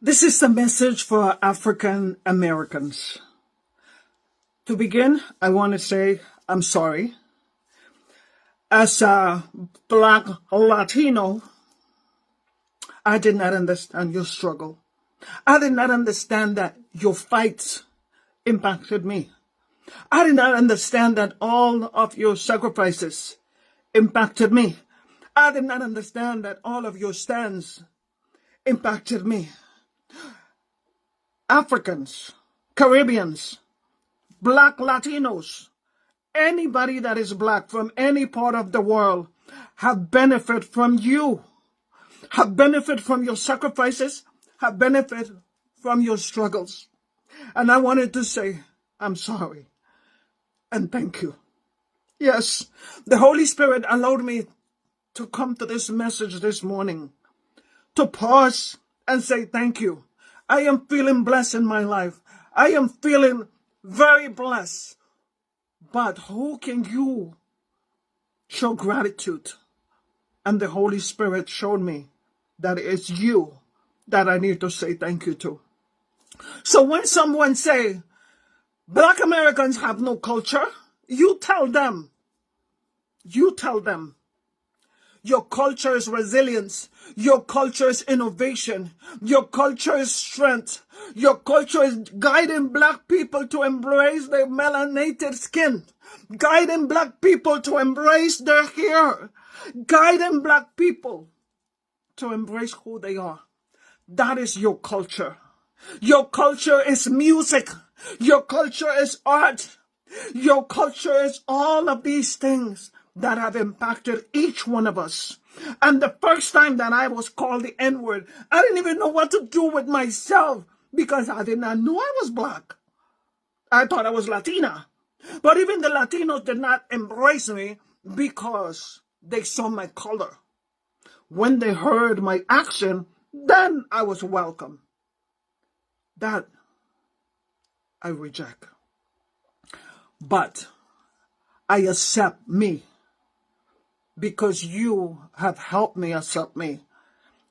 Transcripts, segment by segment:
This is the message for African Americans. To begin, I want to say I'm sorry. As a Black Latino, I did not understand your struggle. I did not understand that your fights impacted me. I did not understand that all of your sacrifices impacted me. I did not understand that all of your stands impacted me. Africans, Caribbeans, Black Latinos, anybody that is Black from any part of the world have benefit from you, have benefit from your sacrifices, have benefit from your struggles. And I wanted to say, I'm sorry and thank you. Yes, the Holy Spirit allowed me to come to this message this morning, to pause and say thank you. I am feeling blessed in my life. I am feeling very blessed. But who can you show gratitude? And the Holy Spirit showed me that it's you that I need to say thank you to. So when someone say, Black Americans have no culture, you tell them, your culture is resilience. Your culture is innovation. Your culture is strength. Your culture is guiding Black people to embrace their melanated skin. Guiding Black people to embrace their hair. Guiding Black people to embrace who they are. That is your culture. Your culture is music. Your culture is art. Your culture is all of these things that have impacted each one of us. And the first time that I was called the N-word, I didn't even know what to do with myself because I did not know I was Black. I thought I was Latina. But even the Latinos did not embrace me because they saw my color. When they heard my accent, then I was welcome. That I reject. But I accept me. Because you have helped me accept me.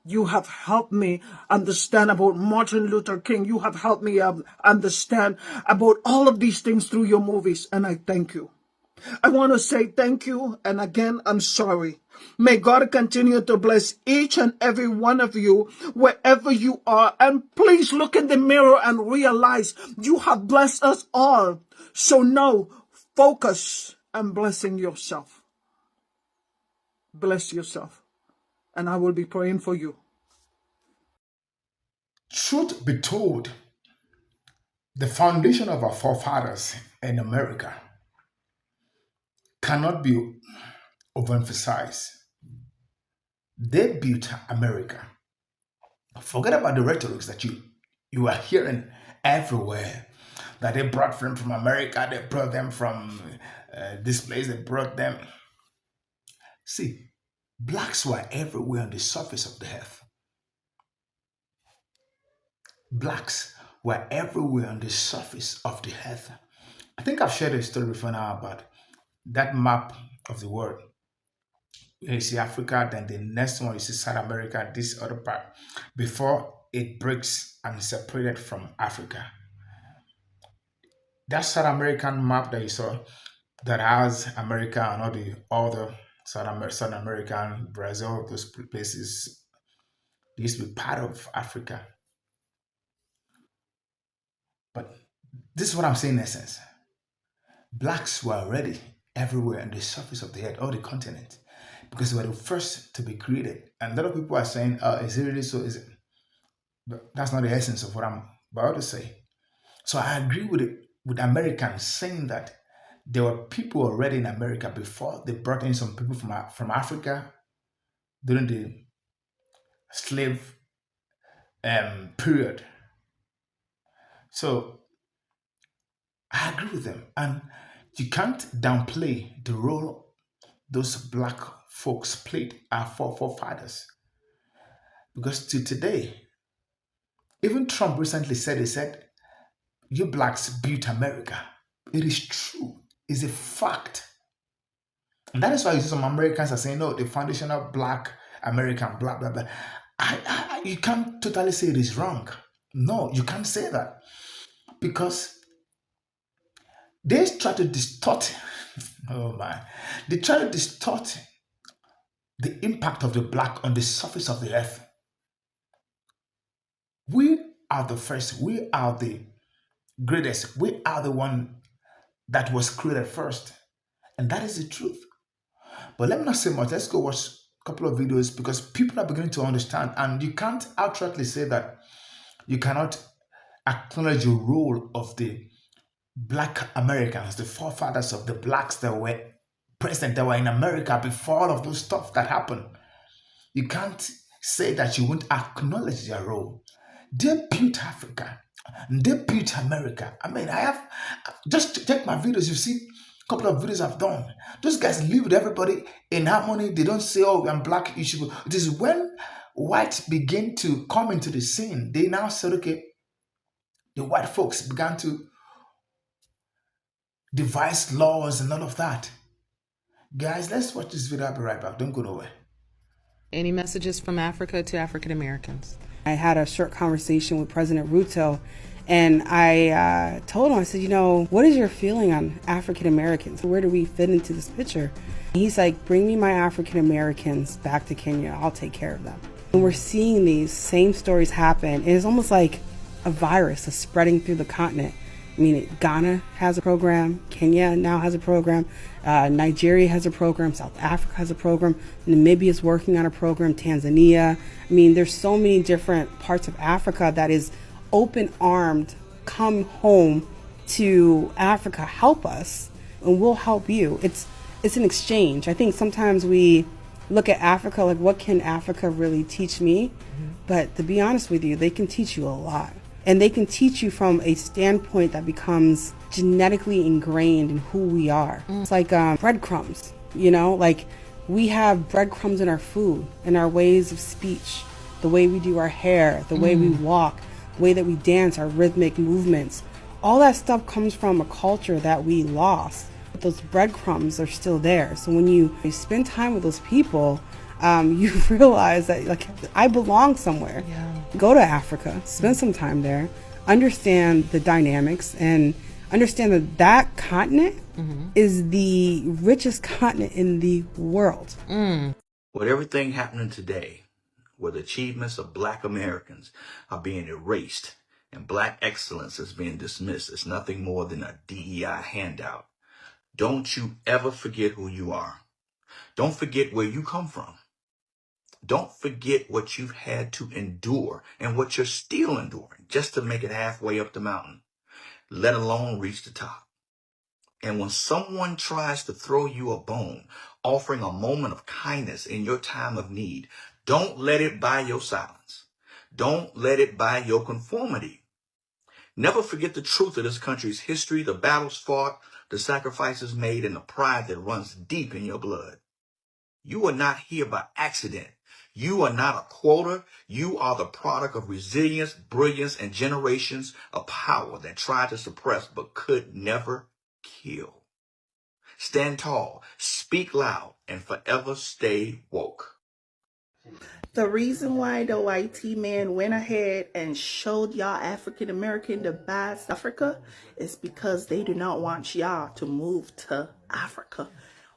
You have helped me understand about Martin Luther King. You have helped me understand about all of these things through your movies. And I thank you. I want to say thank you. And again, I'm sorry. May God continue to bless each and every one of you wherever you are. And please look in the mirror and realize you have blessed us all. So now focus on blessing yourself. Bless yourself, and I will be praying for you. Truth be told, the foundation of our forefathers in America cannot be overemphasized. They built America. Forget about the rhetorics that you are hearing everywhere. That they brought them from America, they brought them from this place, they brought them. See, Blacks were everywhere on the surface of the earth. Blacks were everywhere on the surface of the earth. I think I've shared a story before now about that map of the world. You see Africa, then the next one you see South America, this other part, before it breaks and is separated from Africa. That South American map that you saw that has America and all the other South American, Brazil, those places, they used to be part of Africa. But this is what I'm saying in essence. Blacks were already everywhere on the surface of the earth, all the continent, because they were the first to be created. And a lot of people are saying, is it really so? Is it? But that's not the essence of what I'm about to say. So I agree with it, with Americans saying that there were people already in America before they brought in some people from Africa during the slave period. So I agree with them. And you can't downplay the role those Black folks played, our forefathers. Because to today, even Trump recently said, he said, you Blacks built America. It is true. It's a fact. And that is why you see some Americans are saying, no, the foundational Black American, blah, blah, blah. You can't totally say it is wrong. No, you can't say that because they try to distort. Oh my, they try to distort the impact of the black on the surface of the earth. We are the first. We are the greatest. We are the one that was created first. And that is the truth. But let me not say much. Let's go watch a couple of videos because people are beginning to understand. And you can't outrightly say that you cannot acknowledge the role of the Black Americans, the forefathers of the blacks that were present, that were in America before all of those stuff that happened. You can't say that you won't acknowledge their role. They built Africa. They built America. I mean, I have just check my videos. You see a couple of videos I've done. Those guys live with everybody in harmony. They don't say, "Oh, I'm black." You should. It is when whites begin to come into the scene, they now said, "Okay." The white folks began to devise laws and all of that. Guys, let's watch this video. I'll be right back. Don't go nowhere. Any messages from Africa to African Americans? I had a short conversation with President Ruto, and I told him, I said, what is your feeling on African Americans? Where do we fit into this picture? He's like, bring me my African Americans back to Kenya. I'll take care of them. And we're seeing these same stories happen, and it's almost like a virus that's spreading through the continent. I mean, Ghana has a program, Kenya now has a program, Nigeria has a program, South Africa has a program, Namibia is working on a program, Tanzania. I mean, there's so many different parts of Africa that is open-armed, come home to Africa, help us, and we'll help you. It's an exchange. I think sometimes we look at Africa like, what can Africa really teach me? Mm-hmm. But to be honest with you, they can teach you a lot. And they can teach you from a standpoint that becomes genetically ingrained in who we are. It's like breadcrumbs, like we have breadcrumbs in our food, in our ways of speech, the way we do our hair, the way we walk, the way that we dance, our rhythmic movements. All that stuff comes from a culture that we lost. But those breadcrumbs are still there. So when you spend time with those people, you realize that I belong somewhere. Yeah. Go to Africa, spend some time there, understand the dynamics, and understand that continent is the richest continent in the world. With everything happening today, where the achievements of Black Americans are being erased and Black excellence is being dismissed, it's nothing more than a DEI handout. Don't you ever forget who you are. Don't forget where you come from. Don't forget what you've had to endure and what you're still enduring just to make it halfway up the mountain, let alone reach the top. And when someone tries to throw you a bone, offering a moment of kindness in your time of need, don't let it buy your silence. Don't let it buy your conformity. Never forget the truth of this country's history, the battles fought, the sacrifices made, and the pride that runs deep in your blood. You are not here by accident. You are not a quota. You are the product of resilience, brilliance, and generations of power that tried to suppress but could never kill. Stand tall, speak loud, and forever stay woke. The reason why the white man went ahead and showed y'all African American the bad Africa is because they do not want y'all to move to Africa.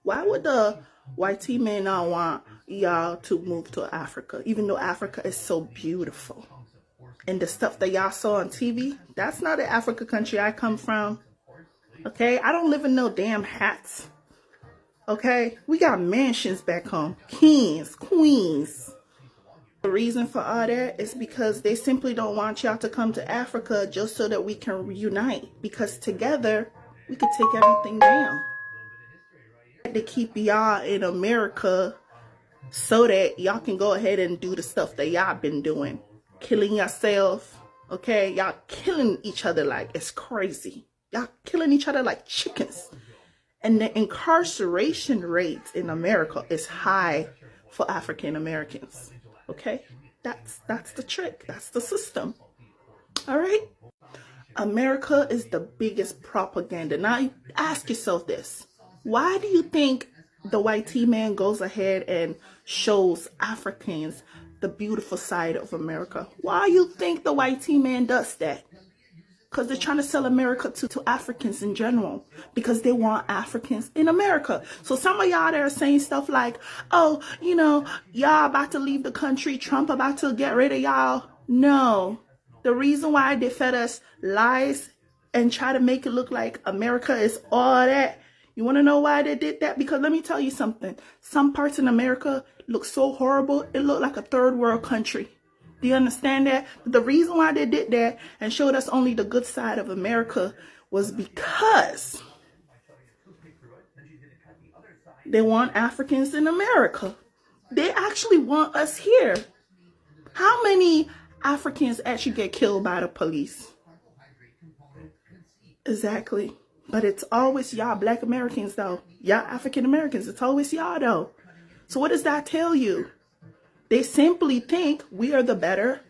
Why would the white man not want y'all to move to Africa, even though Africa is so beautiful? And the stuff that y'all saw on TV, that's not the Africa country I come from. Okay, I don't live in no damn hats. Okay, we got mansions back home, kings, queens. The reason for all that is because they simply don't want y'all to come to Africa just so that we can reunite, because together we could take everything down. They keep y'all in America so that y'all can go ahead and do the stuff that y'all been doing, killing yourself. Okay, y'all killing each other like it's crazy. Y'all killing each other like chickens. And the incarceration rate in America is high for African Americans. Okay, that's the trick. That's the system. All right. America is the biggest propaganda. Now ask yourself this: why do you think the white man goes ahead and shows Africans the beautiful side of America. Why you think the white man does that? Because they're trying to sell America to Africans in general, because they want Africans in America. So some of y'all that are saying stuff like, oh, you know, y'all about to leave the country, Trump about to get rid of y'all. No. The reason why they fed us lies and try to make it look like America is all that. You want to know why they did that? Because let me tell you something. Some parts in America look so horrible, it looked like a third world country. Do you understand that? The reason why they did that and showed us only the good side of America was because they want Africans in America. They actually want us here. How many Africans actually get killed by the police? Exactly. But it's always y'all Black Americans though. Y'all African Americans. It's always y'all though. So what does that tell you? They simply think we are the better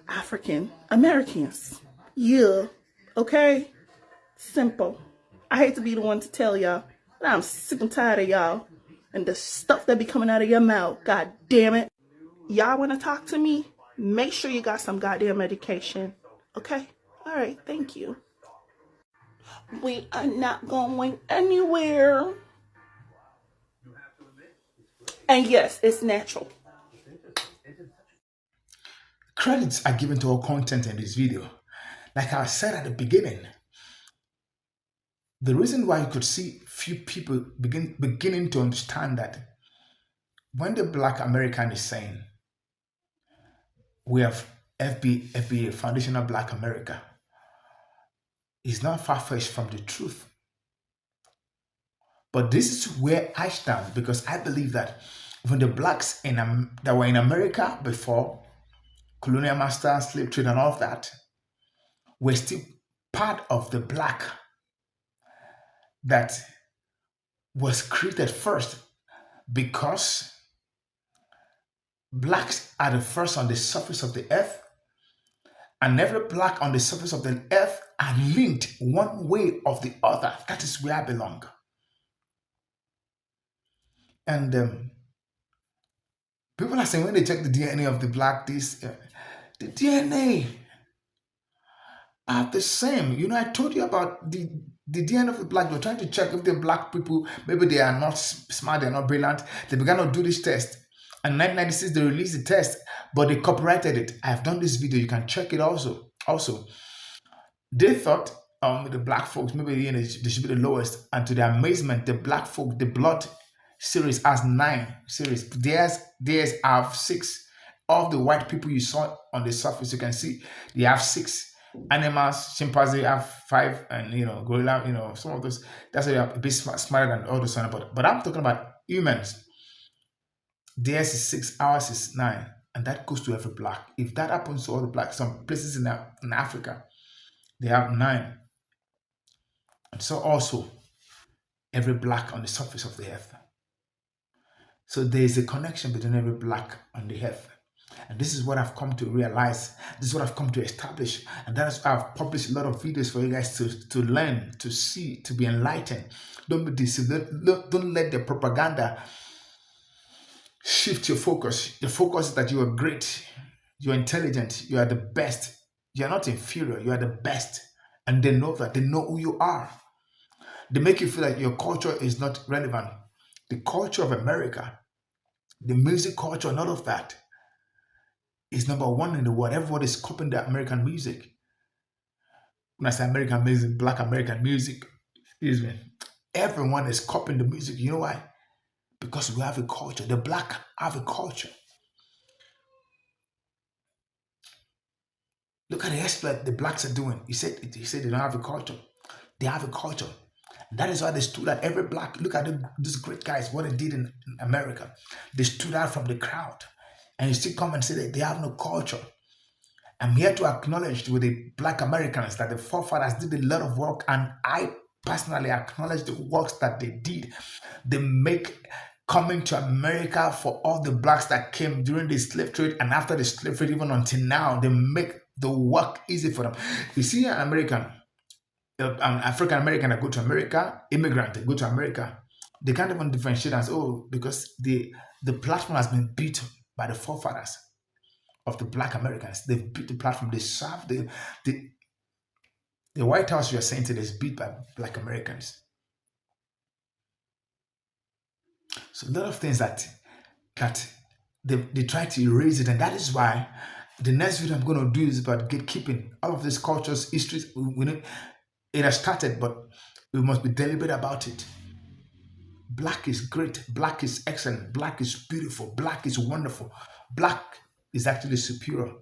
African Americans. Yeah. Okay? Simple. I hate to be the one to tell y'all, but I'm sick and tired of y'all and the stuff that be coming out of your mouth. God damn it. Y'all want to talk to me? Make sure you got some goddamn medication. Okay? All right. Thank you. We are not going anywhere. And yes, it's natural. Credits are given to our content in this video. Like I said at the beginning, the reason why you could see few people beginning to understand that when the Black American is saying we have FBA, Foundational Black America, is not far-fetched from the truth. But this is where I stand, because I believe that when the blacks that were in America before colonial master, slave trade, and all of that, were still part of the black that was created first, because blacks are the first on the surface of the earth, and every black on the surface of the earth are linked one way or the other. That is where I belong. And people are saying when they check the DNA of the black, the DNA are the same. You know, I told you about the DNA of the black. They're trying to check if the black people, maybe they are not smart, they're not brilliant. They began to do this test. And in 1996, they released the test, but they copyrighted it. I have done this video. You can check it also. They thought the black folks, maybe they should be the lowest. And to their amazement, the black folk, the blood series has 9 series. Theirs have 6. Of the white people you saw on the surface, you can see they have 6. Animals, chimpanzee have 5, and gorilla, some of those. That's why they are a bit smarter than all those. But I'm talking about humans. Theirs is 6, ours is 9, and that goes to every black. If that happens to all the blacks, some places in Africa, they have 9, and so also every black on the surface of the earth. So there is a connection between every black on the earth. And this is what I've come to realize. This is what I've come to establish. And that is why I've published a lot of videos for you guys to learn, to see, to be enlightened. Don't be deceived. Don't let the propaganda shift your focus. Your focus is that you are great. You're intelligent. You are the best. You're not inferior. You are the best. And they know that. They know who you are. They make you feel like your culture is not relevant. The culture of America, the music culture, none of that is number 1 in the world. Everyone is copying the American music. When I say American music, Black American music, excuse me, everyone is copying the music. You know why? Because we have a culture. The black have a culture. Look at the exploit the blacks are doing. He said they don't have a culture. They have a culture. And that is why they stood out. Every black, look at these great guys, what they did in America. They stood out from the crowd. And you still come and say that they have no culture. I'm here to acknowledge with the Black Americans that the forefathers did a lot of work, and I personally acknowledge the works that they did. They make coming to America for all the blacks that came during the slave trade and after the slave trade, even until now, they make the work easy for them. You see an American, an African American that go to America, immigrant that go to America, they can't even differentiate as, oh, because the platform has been built by the forefathers. of the black Americans. They've beat the platform. They serve the White House, you're saying today, is beat by black Americans. So a lot of things that they try to erase it, and that is why the next video I'm going to do is about gatekeeping all of these cultures, histories. It has started, but we must be deliberate about it. Black is great. Black is excellent. Black is beautiful. Black is wonderful. Black is actually superior.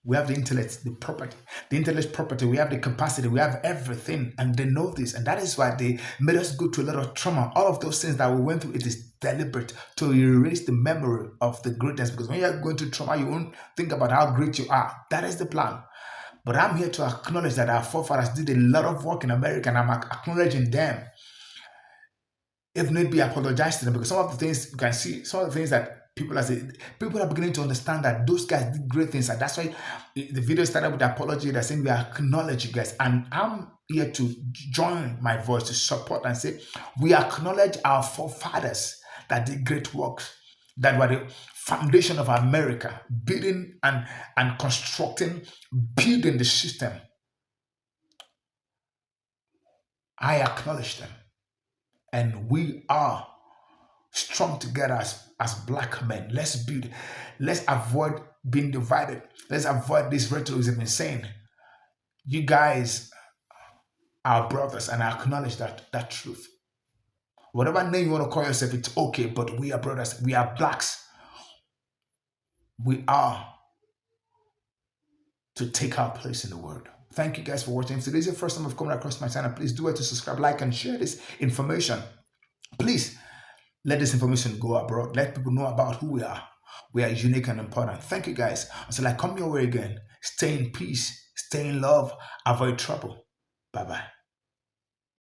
We have the intellect, the property, the intellect property. We have the capacity. We have everything, and they know this, and that is why they made us go to a lot of trauma. All of those things that we went through, it is deliberate to erase the memory of the greatness. Because when you are going through trauma, you won't think about how great you are. That is the plan. But I'm here to acknowledge that our forefathers did a lot of work in America, and I'm acknowledging them. If need be, apologize to them, because some of the things you can see, some of the things that people are beginning to understand that those guys did great things, and that's why the video started with apology. They're saying we acknowledge you guys, and I'm here to join my voice to support and say we acknowledge our forefathers that did great works, that were the foundation of America, building and constructing, building the system. I acknowledge them. And we are strong together as black men. Let's build. Let's avoid being divided. Let's avoid this rhetoric we've been saying. You guys are brothers, and I acknowledge that truth. Whatever name you want to call yourself, it's okay, but we are brothers. We are blacks. We are to take our place in the world. Thank you guys for watching. If today is your first time of coming across my channel, please do it to subscribe, like, and share this information. Please let this information go abroad. Let people know about who we are. We are unique and important. Thank you guys. Until I come your way again, stay in peace, stay in love, avoid trouble. Bye-bye.